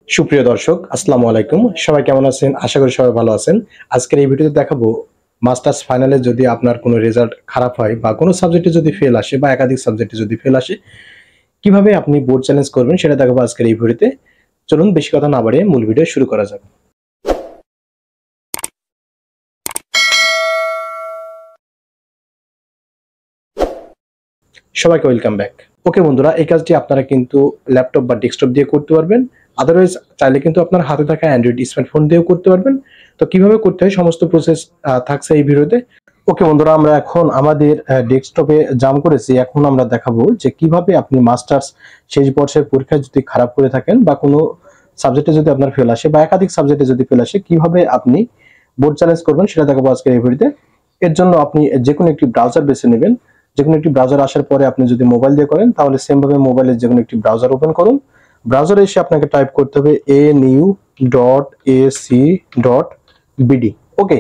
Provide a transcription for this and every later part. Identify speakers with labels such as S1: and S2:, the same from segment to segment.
S1: সুপ্রিয় দর্শক, আসসালামু আলাইকুম। সবাই কেমন আছেন? আশা করি সবাই ভালো আছেন। আজকের এই ভিডিওতে দেখাবো মাস্টার্স ফাইনালে যদি আপনার কোনো রেজাল্ট খারাপ হয় বা কোনো সাবজেক্টে যদি ফেল আসে বা একাধিক সাবজেক্টে যদি ফেল আসে, কিভাবে আপনি বোর্ড চ্যালেঞ্জ করবেন সেটা দেখাবো আজকের এই ভিডিওতে। চলুন বেশি কথা না বাড়িয়ে মূল ভিডিও শুরু করা যাক। সবাইকে ওয়েলকাম ব্যাক। ওকে বন্ধুরা, এই কাজটি আপনারা কিন্তু ল্যাপটপ বা ডেস্কটপ দিয়ে করতে পারবেন। আদারওয়াইজ চাইলে কিন্তু আপনার হাতে থাকা অ্যান্ড্রয়েড স্মার্টফোন দিয়েও করতে পারবেন। তো কিভাবে করতে হয় সমস্ত প্রসেস থাকছে এই ভিডিওতে। ওকে বন্ধুরা, আমরা এখন আমাদের ডেস্কটপে জাম করেছি। এখন আমরা দেখাবো যে কিভাবে আপনি মাস্টার্স শেষ বর্ষের পরীক্ষায় যদি খারাপ করে থাকেন বা কোনো সাবজেক্টে যদি আপনার ফেল আসে বা একাধিক সাবজেক্টে যদি ফেল আসে, কিভাবে আপনি বোর্ড চ্যালেঞ্জ করবেন সেটা দেখাবো আজকের এই ভিডিওতে। এর জন্য আপনি যে কোনো একটি ব্রাউজার বেছে নেবেন। যে কোনো একটি ব্রাউজার আসার পরে আপনি যদি মোবাইল দিয়ে করেন তাহলে সেম ভাবে মোবাইলের যে কোনো একটি ব্রাউজার ওপেন করুন। ব্রাউজারে এসে আপনাকে টাইপ করতে হবে anu.ac.bd। ওকে,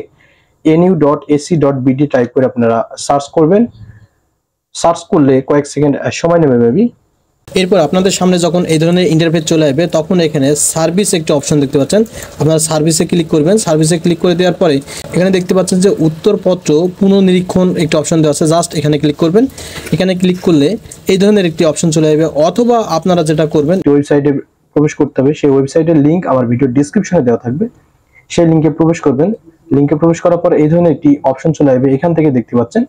S1: anu.ac.bd টাইপ করে আপনারা সার্চ করবেন। সার্চ করলে কয়েক সেকেন্ড সময় নেবে মেবি।
S2: এরপর আপনাদের সামনে যখন এই ধরনের ইন্টারফেস চলে আসবে তখন এখানে সার্ভিস একটা অপশন দেখতে পাচ্ছেন। আপনারা সার্ভিসে ক্লিক করবেন। সার্ভিসে ক্লিক করে দেওয়ার পরে এখানে দেখতে পাচ্ছেন যে উত্তরপত্র পুনর্নিরীক্ষণ একটা অপশন দেওয়া আছে। জাস্ট এখানে ক্লিক করবেন। এখানে ক্লিক করলে এই ধরনের একটি অপশন চলে আসবে। অথবা আপনারা যেটা করবেন,
S1: ওয়েবসাইটে প্রবেশ করতে হবে। সেই ওয়েবসাইটের লিংক আমার ভিডিও ডেসক্রিপশনে দেওয়া থাকবে। সেই লিংকে প্রবেশ করবেন। লিংকে প্রবেশ করার পর এই ধরনের একটি অপশন চলে আসবে। এখান থেকে দেখতে পাচ্ছেন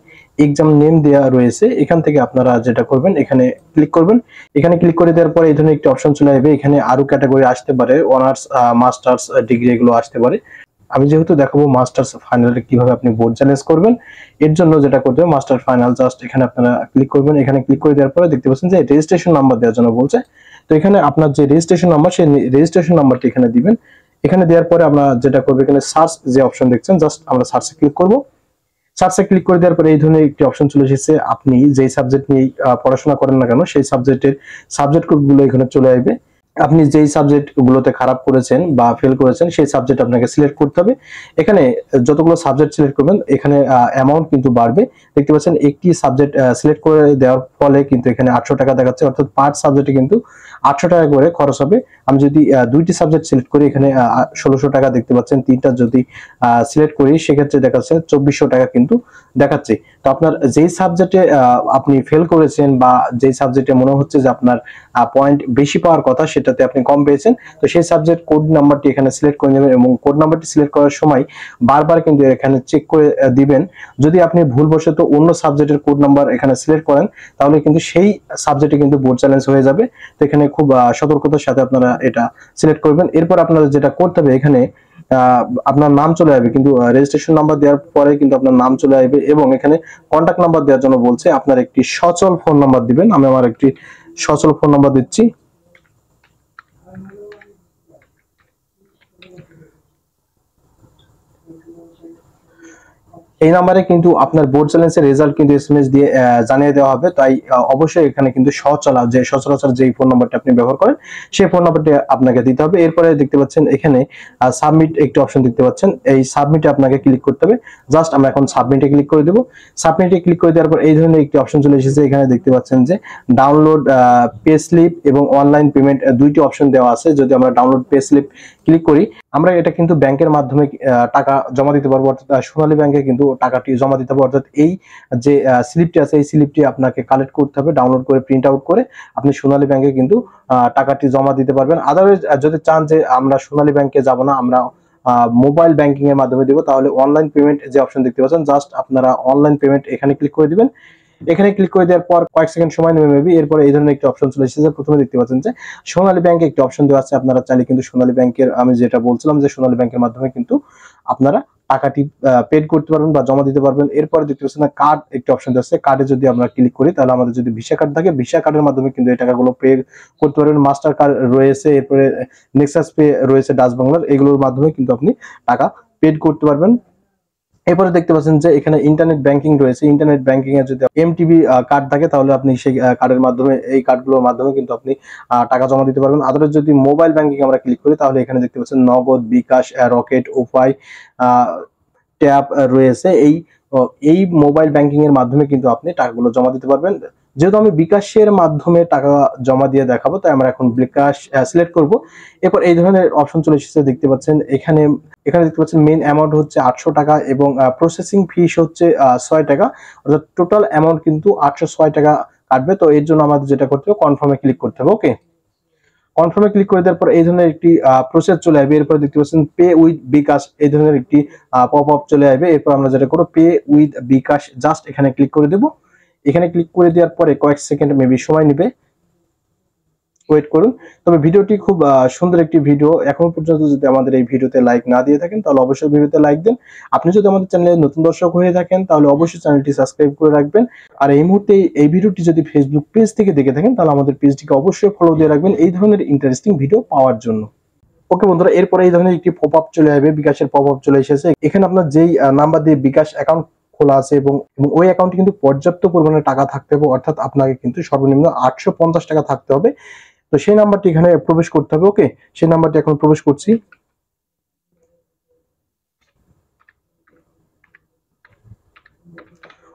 S1: এক্সাম নেম দেওয়া রয়েছে। এখান থেকে আপনারা যেটা করবেন এখানে ক্লিক করবেন। এখানে ক্লিক করে দেওয়ার পর এই ধরনের একটি অপশন চলে আসবে। এখানে আরো ক্যাটাগরি আসতে পারে, অনার্স, মাস্টার্স ডিগ্রি এগুলো আসতে পারে। আমি যেহেতু দেখাবো মাস্টার্স ফাইনালে কিভাবে আপনি বোর্ড চ্যালেঞ্জ করবেন, এর জন্য যেটা করতে হবে মাস্টার ফাইনাল, জাস্ট এখানে আপনারা ক্লিক করবেন। এখানে ক্লিক করে দেওয়ার পরে দেখতে পাচ্ছেন যে রেজিস্ট্রেশন নাম্বার দেওয়ার জন্য বলছে। তো এখানে আপনার যে রেজিস্ট্রেশন নাম্বার, সেই রেজিস্ট্রেশন নাম্বারটি এখানে দিবেন। এখানে দেওয়ার পরে আমরা যেটা করবো, এখানে সার্চ যে অপশন দেখছেন, জাস্ট আমরা সার্চে ক্লিক করব। সার্চে ক্লিক করে দেওয়ার পরে এই ধরনের একটি অপশন চলে এসেছে। আপনি যেই সাবজেক্ট নিয়ে পড়াশোনা করেন না কেন, সেই সাবজেক্টের সাবজেক্ট কোডগুলো এখানে চলে আসবে। আপনি যেই সাবজেক্ট গুলোতে খারাপ করেছেন বা ফেল করেছেন সেই সাবজেক্ট আপনাকে সিলেক্ট করতে হবে। এখানে যতগুলো সাবজেক্ট সিলেক্ট করবেন এখানে অ্যামাউন্ট কিন্তু বাড়বে। দেখতে পাচ্ছেন একটি সাবজেক্ট সিলেক্ট করে দেওয়ার ফলে কিন্তু এখানে 800 টাকা দেখাচ্ছে, অর্থাৎ পার সাবজেক্টে কিন্তু 800 টাকা করে খরচ হবে। আমি যদি দুইটি সাবজেক্ট সিলেক্ট করি এখানে 1600 টাকা দেখতে পাচ্ছেন। তিনটা যদি সিলেক্ট করি সেক্ষেত্রে দেখাচ্ছে 2400 টাকা কিন্তু দেখাচ্ছে। তো আপনার যেই সাবজেক্টে আপনি ফেল করেছেন বা যেই সাবজেক্টে মনে হচ্ছে যে আপনার পয়েন্ট বেশি পাওয়ার কথা সেটাতে আপনি কম পেয়েছেন, তো সেই সাবজেক্ট কোড নাম্বারটি এখানে সিলেক্ট করে নেবেন এবং কোড নাম্বারটি সিলেক্ট করার সময় বারবার কিন্তু এখানে চেক করে দিবেন। যদি আপনি ভুলবশত অন্য সাবজেক্টের কোড নাম্বার এখানে সিলেক্ট করেন তাহলে কিন্তু সেই সাবজেক্টে কিন্তু বোর্ড চ্যালেঞ্জ হয়ে যাবে। তো এখানে খুব সতর্কতার সাথে আপনারা এটা সিলেক্ট করবেন। এরপর আপনাদের যেটা করতে হবে, এখানে আপনার নাম চলে আসবে, কিন্তু রেজিস্ট্রেশন নাম্বার দেওয়ার পরে কিন্তু আপনার নাম চলে আসবে এবং এখানে কন্ট্যাক্ট নাম্বার দেওয়ার জন্য বলছে। আপনার একটি সচল ফোন নাম্বার দিবেন। আমি আমার একটি সচল ফোন নাম্বার দিচ্ছি। এই নাম্বারে কিন্তু আপনার বোর্ড চ্যালেঞ্জের রেজাল্ট কিন্তু এসএমএস দিয়ে জানিয়ে দেওয়া হবে। তাই অবশ্যই এখানে কিন্তু সচরাচর যেই ফোন নাম্বারটা আপনি ব্যবহার করেন সেই ফোন নাম্বারটি আপনাকে দিতে হবে। এরপরে দেখতে পাচ্ছেন এখানে সাবমিট একটি অপশন দেখতে পাচ্ছেন। এই সাবমিটে আপনাকে ক্লিক করতে হবে। জাস্ট আমরা এখন সাবমিটে ক্লিক করে দেব। সাবমিটে ক্লিক করে দেওয়ার পর এই ধরনের একটি অপশন চলে এসেছে। এখানে দেখতে পাচ্ছেন যে ডাউনলোড পে স্লিপ এবং অনলাইন পেমেন্ট দুইটি অপশন দেওয়া আছে। যদি আমরা ডাউনলোড পে স্লিপ ক্লিক করি, আমরা এটা কিন্তু ব্যাংকের মাধ্যমে টাকা জমা দিতে পারবো, অর্থাৎ সোনালী ব্যাংকে কিন্তু টাকাটি জমা দিতে হবে। অর্থাৎ এই যে স্লিপটি আছে এই স্লিপটি আপনাকে কালেক্ট করতে হবে, ডাউনলোড করে প্রিন্ট আউট করে আপনি সোনালী ব্যাংকে কিন্তু টাকাটি জমা দিতে পারবেন। আদারওয়াইজ যদি চান যে আমরা সোনালী ব্যাংকে যাব না, আমরা মোবাইল ব্যাংকিং এর মাধ্যমে দেবো, তাহলে অনলাইন পেমেন্ট যে অপশন দেখতে পাচ্ছেন, জাস্ট আপনারা অনলাইন পেমেন্ট এখানে ক্লিক করে দিবেন। এখানে ক্লিক করে দেওয়ার পর কয়েক সেকেন্ড সময় নেবে মেবি। এরপরে এই ধরনের একটি অপশন চলে এসেছে। প্রথমে দেখতে পাচ্ছেন যে সোনালী ব্যাংকে একটি অপশন দেওয়া আছে। আপনারা চাইলে কিন্তু সোনালী ব্যাংকের, আমি যেটা বলছিলাম যে সোনালী ব্যাংকের মাধ্যমে কিন্তু আপনারা টাকাটি পেড করতে পারবেন বা জমা দিতে পারবেন। এরপরে দেখতে পাচ্ছেন না কার্ড একটি অপশন দেওয়া আছে। কার্ডে যদি আমরা ক্লিক করি তাহলে আমাদের যদি ভিসা কার্ড থাকে ভিসা কার্ডের মাধ্যমে কিন্তু এই টাকাগুলো পে করতে পারবেন। মাস্টার কার্ড রয়েছে, এরপরে নেক্সাস পে রয়েছে ডাচ বাংলার, এগুলোর মাধ্যমে কিন্তু আপনি টাকা পেড করতে পারবেন। এরপরে দেখতে পাচ্ছেন যে এখানে ইন্টারনেট ব্যাংকিং রয়েছে। ইন্টারনেট ব্যাংকিং এ যদি এমটিবি কার্ড থাকে তাহলে আপনি সেই কার্ডের মাধ্যমে, এই কার্ডগুলোর মাধ্যমে কিন্তু আপনি টাকা জমা দিতে পারবেন। আদারওয়াইজ যদি মোবাইল ব্যাংকিং আমরা ক্লিক করি তাহলে এখানে দেখতে পাচ্ছেন নগদ, বিকাশ, রকেট, উপায়, ট্যাপ রয়েছে। এই মোবাইল ব্যাংকিং এর মাধ্যমে কিন্তু আপনি টাকাগুলো জমা দিতে পারবেন। যেহেতু আমি বিকাশের মাধ্যমে টাকা জমা দিয়ে দেখাবো, তাই আমরা এখন বিকাশ সিলেক্ট করব। এরপর এই ধরনের অপশন চলে এসেছে, দেখতে পাচ্ছেন এখানে দেখতে পাচ্ছেন মেইন অ্যামাউন্ট হচ্ছে 800 টাকা এবং প্রসেসিং ফিস হচ্ছে 6 টাকা, অর্থাৎ টোটাল অ্যামাউন্ট কিন্তু 806 টাকা কাটবে। তো এর জন্য আমাদের যেটা করতে হবে, কনফার্মে ক্লিক করতে হবে। ওকে, কনফার্মে ক্লিক করে দেওয়ার পর এই ধরনের একটি প্রসেস চলে আসবে। এরপর দেখতে পাচ্ছেন পে উইথ বিকাশ, এই ধরনের একটি পপ আপ চলে আসবে। এরপর আমরা যেটা করব, পে উইথ বিকাশ, জাস্ট এখানে ক্লিক করে দেব। এখানে ক্লিক করে দেওয়ার পরে কয়েক সেকেন্ড মেবি সময় নেবে, ওয়েট করুন। তবে ভিডিওটি খুব সুন্দর একটি ভিডিও। এখনো পর্যন্ত যদি আমাদের এই ভিডিওতে লাইক না দিয়ে থাকেন তাহলে অবশ্যই ভিডিওতে লাইক দেন। আপনি যদি আমাদের চ্যানেলে নতুন দর্শক হয়ে থাকেন তাহলে অবশ্যই চ্যানেলটি সাবস্ক্রাইব করে রাখবেন। আর এই মুহূর্তে এই ভিডিওটি যদি ফেসবুক পেজ থেকে দেখে থাকেন তাহলে আমাদের পেজটিকে অবশ্যই ফলো দিয়ে রাখবেন এই ধরনের ইন্টারেস্টিং ভিডিও পাওয়ার জন্য। ওকে বন্ধুরা, এরপরে এই ধরনের একটি পপ আপ চলে আসবে, বিকাশের পপ আপ চলে এসেছে। এখানে আপনার যেই নাম্বার দিয়ে বিকাশ অ্যাকাউন্ট খোলা আছে এবং ওই অ্যাকাউন্টে কিন্তু পর্যাপ্ত পরিমাণে টাকা থাকতে হবে, অর্থাৎ আপনাকে কিন্তু সর্বনিম্ন 850 টাকা থাকতে হবে। তো সেই নাম্বারটি এখানে প্রবেশ করতে হবে। ওকে, সেই নাম্বারটি এখন প্রবেশ করছি।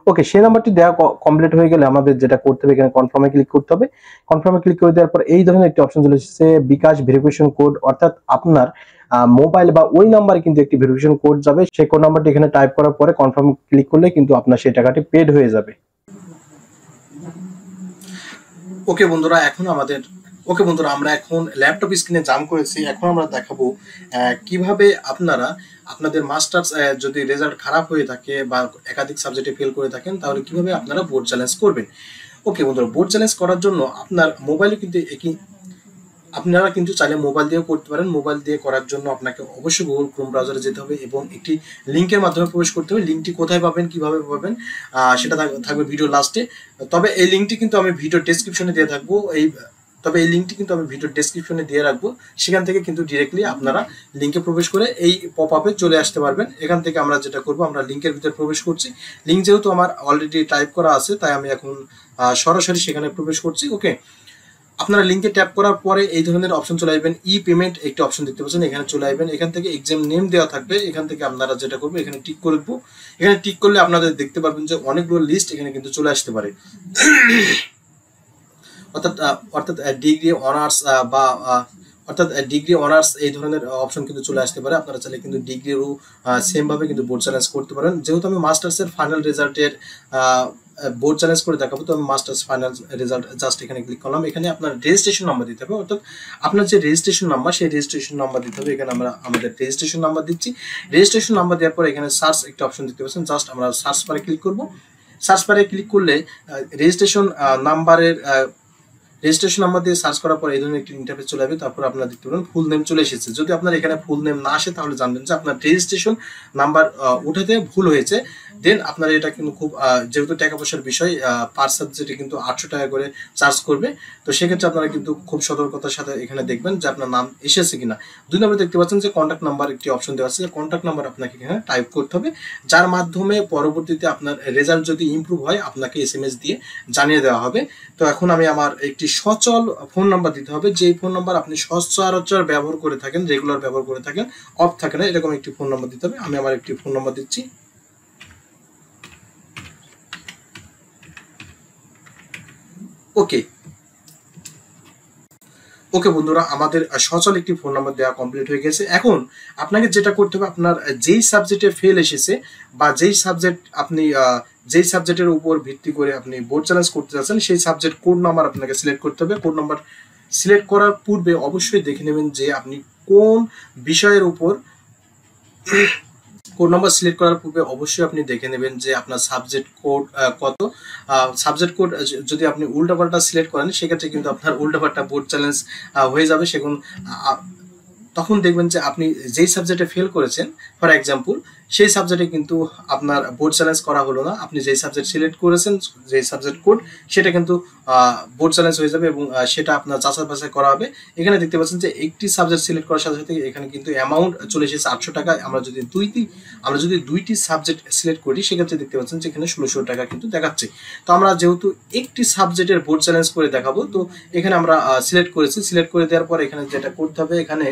S1: ওকে, সেই নাম্বারটি দেওয়া কমপ্লিট হয়ে গেলে আমাদের যেটা করতে হবে, এখানে কনফার্মে ক্লিক করতে হবে। কনফার্মে ক্লিক করে দেওয়ার পর এই ধরনের একটি অপশন চলে এসেছে, বিকাশ ভেরিফিকেশন কোড, অর্থাৎ আপনার মোবাইল বা ওই নাম্বারে কিন্তু একটি ভেরিফিকেশন কোড যাবে। সেই কোড নাম্বারটি এখানে টাইপ করার পরে কনফার্ম ক্লিক করলে কিন্তু আপনার সেই টাকাটি পেড হয়ে যাবে।
S2: ওকে বন্ধুরা, আমরা এখন ল্যাপটপ স্ক্রিনে জাম করেছি। এখন আমরা দেখাবো কিভাবে আপনারা আপনাদের মাস্টার্স যদি রেজাল্ট খারাপ হয়ে থাকে বা একাধিক সাবজেক্টে ফেল করে থাকেন তাহলে কিভাবে আপনারা বোর্ড চ্যালেঞ্জ করবেন। ওকে বন্ধুরা, বোর্ড চ্যালেঞ্জ করার জন্য আপনার মোবাইলে কিন্তু আপনারা কিন্তু চাইলে মোবাইল দিয়েও করতে পারেন। মোবাইল দিয়ে করার জন্য আপনাকে অবশ্যই গুগল ক্রোম ব্রাউজারে যেতে হবে এবং একটি লিঙ্কের মাধ্যমে প্রবেশ করতে হবে। লিঙ্কটি কোথায় পাবেন, কিভাবে পাবেন সেটা থাকবে ভিডিও লাস্টে। তবে এই লিঙ্কটি কিন্তু আমি ভিডিও ডেসক্রিপশনে দিয়ে থাকবো। এই লিঙ্কটি কিন্তু আমি ভিডিও ডেসক্রিপশনে দিয়ে রাখবো। সেখান থেকে কিন্তু ডিরেক্টলি আপনারা লিঙ্কে প্রবেশ করে এই পপ আপে চলে আসতে পারবেন। এখান থেকে আমরা যেটা করব, আমরা লিঙ্কের ভিতরে প্রবেশ করছি। লিঙ্ক যেহেতু আমার অলরেডি টাইপ করা আছে তাই আমি এখন সরাসরি সেখানে প্রবেশ করছি। ওকে, আপনারা লিঙ্কে ট্যাপ করার পরে এই ধরনের অপশন চলে আসবেন, ই পেমেন্ট একটি অপশন দেখতে পাচ্ছেন, এখানে চলে আসবেন। এখান থেকে এক্সাম নেম দেওয়া থাকবে, এখান থেকে আপনারা যেটা করবো এখানে টিক করে দেবো। এখানে টিক করলে আপনাদের দেখতে পারবেন যে অনেকগুলো লিস্ট এখানে কিন্তু চলে আসতে পারে। অর্থাৎ ডিগ্রি অনার্স বা ডিগ্রি অনার্স এই ধরনের অপশন কিন্তু চলে আসতে পারে। আপনারা চাইলে কিন্তু ডিগ্রিরও সেম ভাবে কিন্তু বোর্ড চ্যালেঞ্জ করতে পারেন। যেহেতু আমি মাস্টার্সের ফাইনাল রেজাল্টের বোর্ড চ্যালেঞ্জ করে দেখাবো, তো আমি মাস্টার্স ফাইনাল রেজাল্ট জাস্ট এখানে ক্লিক করলাম। এখানে আপনার রেজিস্ট্রেশন নাম্বার দিতে হবে, অর্থাৎ আপনার যে রেজিস্ট্রেশন নাম্বার সেই রেজিস্ট্রেশন নাম্বার দিতে হবে। এখানে আমরা আমাদের রেজিস্ট্রেশন নাম্বার দিচ্ছি। রেজিস্ট্রেশন নাম্বার দেওয়ার পর এখানে সার্চ একটা অপশন দেখতে পাচ্ছেন, জাস্ট আমরা সার্চ বারে ক্লিক করব। সার্চ বারে ক্লিক করলে রেজিস্ট্রেশন নাম্বার দিয়ে সার্চ করার পর এই ধরনের একটি ইন্টারফেস চলে আসবে। তারপর আপনারা দেখতে পাবেন ফুল নেম চলে এসেছে। যদি আপনার এখানে ফুল নেম না আসে তাহলে জানবেন যে আপনার রেজিস্ট্রেশন নাম্বার উঠাতে ভুল হয়েছে। দেন আপনারা এটা কিন্তু খুব যেহেতু টাকা পয়সার বিষয়, পার সাবজেক্টে কিন্তু 800 টাকা করে চার্জ করবে। তো সেক্ষেত্রে আপনারা কিন্তু খুব সতর্কতার সাথে এখানে দেখবেন যে আপনার নাম এসেছে কিনা। 2 নম্বরে দেখতে পাচ্ছেন যে কন্ট্যাক্ট নাম্বার একটি অপশন দেওয়া আছে। কন্ট্যাক্ট নাম্বার আপনাকে এখানে টাইপ করতে হবে, যার মাধ্যমে পরবর্তীতে আপনার রেজাল্ট যদি ইমপ্রুভ হয় আপনাকে SMS দিয়ে জানিয়ে দেওয়া হবে। তো এখন আমি আমার একটি সচল ফোন নাম্বার দিতে হবে, যেই ফোন নাম্বার আপনি সচরাচর ব্যবহার করে থাকেন, রেগুলার ব্যবহার করে থাকেন, অফ থাকে না, এরকম একটি ফোন নাম্বার দিতে হবে। আমি আমার একটি ফোন নাম্বার দিচ্ছি। ওকে বন্ধুরা, আমাদের সচল একটি ফোন নাম্বার দেওয়া কমপ্লিট হয়ে গেছে। এখন আপনাকে যেটা করতে হবে, আপনার যেই সাবজেক্টে ফেল এসেছে বা যেই সাবজেক্টের উপর ভিত্তি করে আপনি বোর্ড চ্যালেঞ্জ করতে যাচ্ছেন সেই সাবজেক্ট কোড নাম্বার আপনাকে সিলেক্ট করতে হবে। কোড নাম্বার সিলেক্ট করার পূর্বে অবশ্যই দেখে নেবেন যে আপনি কোন বিষয়ের উপর কোড নাম্বার সিলেক্ট করার পূর্বে অবশ্যই আপনি দেখে নেবেন যে আপনার সাবজেক্ট কোড কত। সাবজেক্ট কোড যদি আপনি উল্টাপাল্টা সিলেক্ট করেন সেক্ষেত্রে কিন্তু আপনার উল্টাপাল্টা বোর্ড চ্যালেঞ্জ হয়ে যাবে। তখন দেখবেন যে আপনি যেই সাবজেক্টে ফেল করেছেন, ফর এক্সাম্পল সেই সাবজেক্টে কিন্তু আপনার বোর্ড চ্যালেঞ্জ করা হলো না। আপনি যেই সাবজেক্ট সিলেক্ট করেছেন, যেই সাবজেক্ট কোড, সেটা কিন্তু বোর্ড চ্যালেঞ্জ হয়ে যাবে এবং সেটা আপনার যাচাই বাছাই করা হবে। এখানে দেখতে পাচ্ছেন যে একটি সাবজেক্ট সিলেক্ট করার সাথে সাথে এখানে কিন্তু অ্যামাউন্ট চলে এসেছে 800 টাকা। আমরা যদি দুইটি সাবজেক্ট সিলেক্ট করি সেক্ষেত্রে দেখতে পাচ্ছেন যে এখানে 1600 টাকা কিন্তু দেখাচ্ছে। তো আমরা যেহেতু একটি সাবজেক্টের বোর্ড চ্যালেঞ্জ করে দেখাবো, তো এখানে আমরা সিলেক্ট করেছি। সিলেক্ট করে দেওয়ার পর এখানে যেটা করতে হবে, এখানে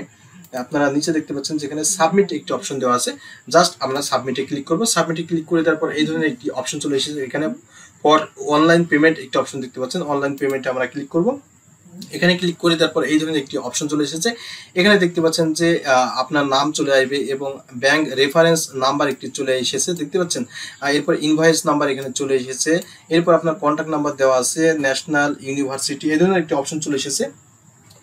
S1: আপনারা নিচে দেখতে পাচ্ছেন যেখানে সাবমিট একটি অপশন দেওয়া আছে, জাস্ট আমরা সাবমিটে ক্লিক করব। সাবমিটে ক্লিক করে দেওয়ার পর এই ধরনের একটি অপশন চলে এসেছে, এখানে ফর অনলাইন পেমেন্ট একটি অপশন দেখতে পাচ্ছেন, অনলাইন পেমেন্টে আমরা ক্লিক করব। এখানে ক্লিক করে দেওয়ার পর এই ধরনের একটি অপশন চলে এসেছে, এখানে দেখতে পাচ্ছেন যে আপনার নাম চলে আসবে এবং ব্যাংক রেফারেন্স নাম্বার একটি চলে এসেছে দেখতে পাচ্ছেন। এরপর ইনভয়েস নাম্বার এখানে চলে এসেছে, এরপর আপনার কন্ট্যাক্ট নাম্বার দেওয়া আছে, ন্যাশনাল ইউনিভার্সিটি এই ধরনের একটি অপশন চলে এসেছে।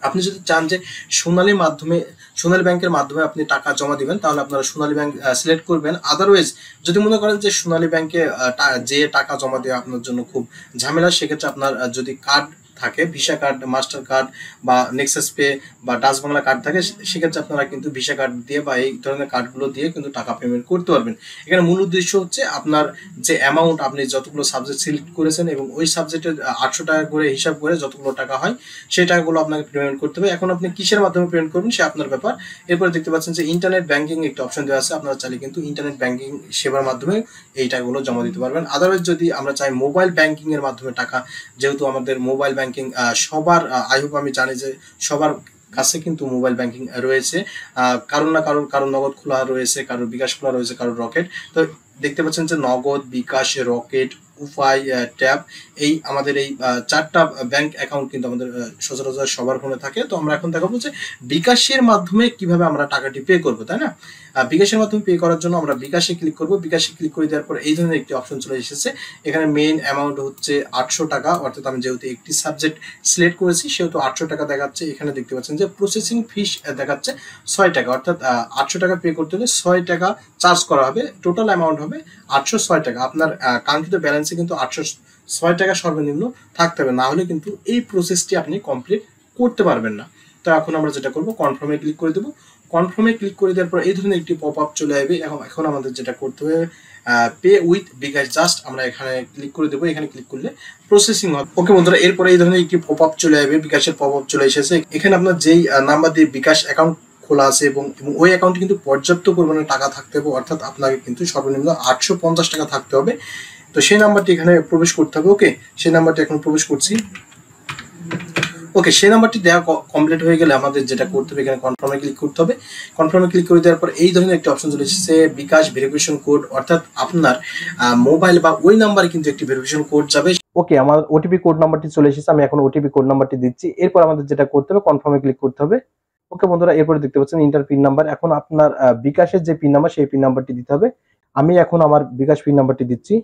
S1: আপনি যদি চান যে সোনালী ব্যাংকের মাধ্যমে আপনি টাকা জমা দিবেন, তাহলে আপনারা সোনালী ব্যাংক সিলেক্ট করবেন। আদারওয়াইজ যদি মনে করেন যে সোনালী ব্যাংকে যে টাকা জমা দেওয়া আপনার জন্য খুব ঝামেলা, সেক্ষেত্রে আপনার যদি কার্ড থাকে, ভিসা কার্ড, মাস্টার কার্ড বা নেক্সাস পে বা ডাচ বাংলা কার্ড থাকে, সেক্ষেত্রে আপনারা কিন্তু ভিসা কার্ড দিয়ে বা এই ধরনের কার্ডগুলো দিয়ে কিন্তু টাকা পেমেন্ট করতে পারবেন। এখানে মূল উদ্দেশ্য হচ্ছে আপনার যে অ্যামাউন্ট আপনি যতগুলো সাবজেক্ট সিলেক্ট করেছেন এবং ওই সাবজেক্টের 800 টাকা করে হিসাব করে যতগুলো টাকা হয় সেই টাকাগুলো আপনাকে পেমেন্ট করতে হবে। এখন আপনি কিসের মাধ্যমে পেমেন্ট করবেন সে আপনার ব্যাপার। এরপরে দেখতে পাচ্ছেন যে ইন্টারনেট ব্যাংকিং একটা অপশন দেওয়া আছে, আপনারা চাইলে কিন্তু ইন্টারনেট ব্যাংকিং সেবার মাধ্যমে এই টাকাগুলো জমা দিতে পারবেন। আদারওয়াইজ যদি আমরা চাই মোবাইল ব্যাংকিং এর মাধ্যমে টাকা, যেহেতু আমাদের মোবাইল ব্যাংকিং সবার আই হোপ আমি জানি যে সবার কাছে কিন্তু মোবাইল ব্যাংকিং রয়েছে, কারোর না কারোর নগদ খোলা রয়েছে, কারোর বিকাশ খোলা রয়েছে, কারোর রকেট। তো দেখতে পাচ্ছেন যে নগদ, বিকাশ, রকেট, উপায়, ট্যাব, এই আমাদের এই 4টা ব্যাংক অ্যাকাউন্ট কিন্তু আমাদের সচরাচর সবার ফোনে থাকে। তো আমরা এখন দেখাবো যে বিকাশের মাধ্যমে কিভাবে আমরা টাকাটি পে করবো, তাই না? বিকাশের মাধ্যমে পে করার জন্য আমরা বিকাশে ক্লিক করব। বিকাশে ক্লিক করে দেওয়ার পর এই ধরনের একটি অপশন চলে এসেছে, এখানে মেইন অ্যামাউন্ট হচ্ছে 800 টাকা, অর্থাৎ আমি যেহেতু একটি সাবজেক্ট সিলেক্ট করেছি সেহেতু 800 টাকা দেখাচ্ছে। এখানে দেখতে পাচ্ছেন যে প্রসেসিং ফিস দেখাচ্ছে 6 টাকা, অর্থাৎ 800 টাকা পে করতে হলে 6 টাকা চার্জ করা হবে, টোটাল অ্যামাউন্ট হবে 806 টাকা। আপনার কাঙ্ক্ষিত ব্যালেন্সে কিন্তু 806 টাকা সর্বনিম্ন থাকতে হবে, না হলে কিন্তু এই প্রসেসটি আপনি কমপ্লিট করতে পারবেন না। তো এখন আমরা যেটা করবো, কনফার্মে ক্লিক করে দেবো। কনফার্মে ক্লিক করে দেওয়ার পর এই ধরনের একটি পপ আপ চলে আসবে। এখন আমাদের যেটা করতে হবে, পে উইথ বিকাশ, জাস্ট আমরা এখানে ক্লিক করে দেবো। এখানে ক্লিক করলে প্রসেসিং হবে। ওকে বন্ধুরা, এরপরে এই ধরনের একটি পপ আপ চলে আসবে, বিকাশের পপ আপ চলে এসেছে। এখানে আপনার যেই নাম্বার দিয়ে বিকাশ অ্যাকাউন্ট খোলা আছে এবং ওই অ্যাকাউন্টে কিন্তু পর্যাপ্ত পরিমাণে টাকা থাকতে হবে, অর্থাৎ আপনাকে কিন্তু সর্বনিম্ন 850 টাকা থাকতে হবে। তো সেই নাম্বারটি এখানে প্রবেশ করতে হবে। ওকে, সেই নাম্বারটি এখন প্রবেশ করছি। ওকে, সেই নাম্বারটি দেওয়া কমপ্লিট হয়ে গেলে আমাদের যেটা করতে হবে, এখানে কনফার্মে ক্লিক করতে হবে। কনফার্মে ক্লিক করে দেওয়ার পর এই ধরনের একটা অপশন চলে এসেছে, বিকাশ ভেরিফিকেশন কোড, অর্থাৎ আপনার মোবাইল বা ওই নাম্বারে কিন্তু একটি ভেরিফিকেশন কোড যাবে। ওকে, আমার ওটিপি কোড নাম্বারটি চলে এসেছে, আমি এখন ওটিপি কোড নাম্বারটি দিচ্ছি। এরপর আমাদের যেটা করতে হবে, কনফার্মে ক্লিক করতে হবে। ওকে বন্ধুরা, এরপরে দেখতে পাচ্ছেন ইন্টার পিন নাম্বার। এখন আপনার বিকাশের যে পিন নাম্বার সেই পিন নাম্বারটি দিতে হবে। আমি এখন আমার বিকাশ পিন নাম্বারটি দিচ্ছি।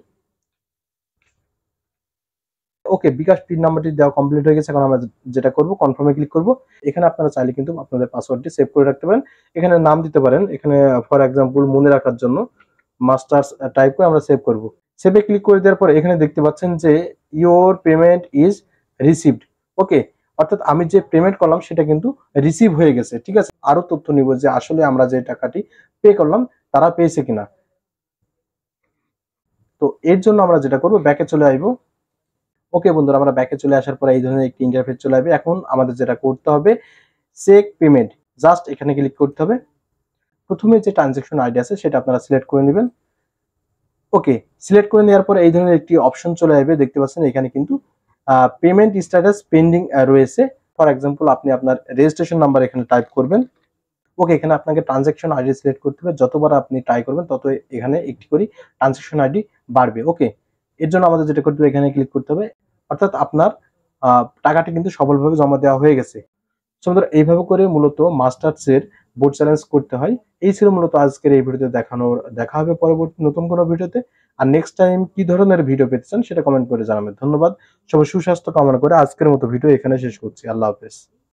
S1: ওকে, বিকাশ পিন নাম্বারটি দেওয়া কমপ্লিট হয়ে গেছে। এখন আমরা যেটা করব, কনফার্মে ক্লিক করব। এখানে আপনারা চাইলে কিন্তু আপনাদের পাসওয়ার্ডটি সেভ করে রাখতে পারেন, এখানে নাম দিতে পারেন। এখানে ফর এক্সাম্পল মনে রাখার জন্য মাস্টার্স টাইপ করে আমরা সেভ করব। সেভে ক্লিক করে দেওয়ার পর এখানে দেখতে পাচ্ছেন যে ইওর পেমেন্ট ইজ রিসিভড। ওকে, অর্থাৎ আমি যে পেমেন্ট করলাম সেটা কিন্তু রিসিভ হয়ে গেছে। ঠিক আছে, আরো তথ্য নিব যে আসলে আমরা যে টাকাটি পে করলাম তারা পেয়েছে কিনা। তো এর জন্য আমরা যেটা করব, ব্যাকে চলে আসবো। ওকে বন্ধুরা, আমরা ব্যাকে চলে আসার পর এই ধরনের একটি ইন্টারফেস চলে আসবে। এখন আমাদের যেটা করতে হবে, চেক পেমেন্ট, জাস্ট এখানে ক্লিক করতে হবে। প্রথমে যে ট্রানজাকশন আইডি আছে সেটা আপনারা সিলেক্ট করে নেবেন। ওকে, সিলেক্ট করে নেওয়ার পর এই ধরনের একটি অপশন চলে আসবে, দেখতে পাচ্ছেন এখানে কিন্তু পেমেন্ট স্ট্যাটাস পেন্ডিং রয়েছে। ফর এক্সাম্পল আপনি আপনার রেজিস্ট্রেশন নাম্বার এখানে টাইপ করবেন। ওকে, এখানে আপনাকে ট্রানজাকশন আইডি সিলেক্ট করতে হবে, যতবার আপনি ট্রাই করবেন তত এখানে একটি করে ট্রানজাকশন আইডি বাড়বে। ওকে, এর জন্য আমাদের যেটা করতে হবে, এখানে ক্লিক করতে হবে, অর্থাৎ আপনার টাকাটি কিন্তু সফলভাবে জমা দেওয়া হয়ে গেছে। বন্ধুরা, এইভাবে করে মূলত মাস্টার্সের বোর্ড চ্যালেঞ্জ করতে হয়। এই ছিল মূলত আজকের এই ভিডিওতে দেখা হবে পরবর্তী নতুন কোনো ভিডিওতে। আর নেক্সট টাইম কি ধরনের ভিডিও পেতে চান সেটা কমেন্ট করে জানাবেন। ধন্যবাদ, সবাই সুস্বাস্থ্য কামনা করে আজকের মতো ভিডিও এখানে শেষ করছি। আল্লাহ হাফেজ।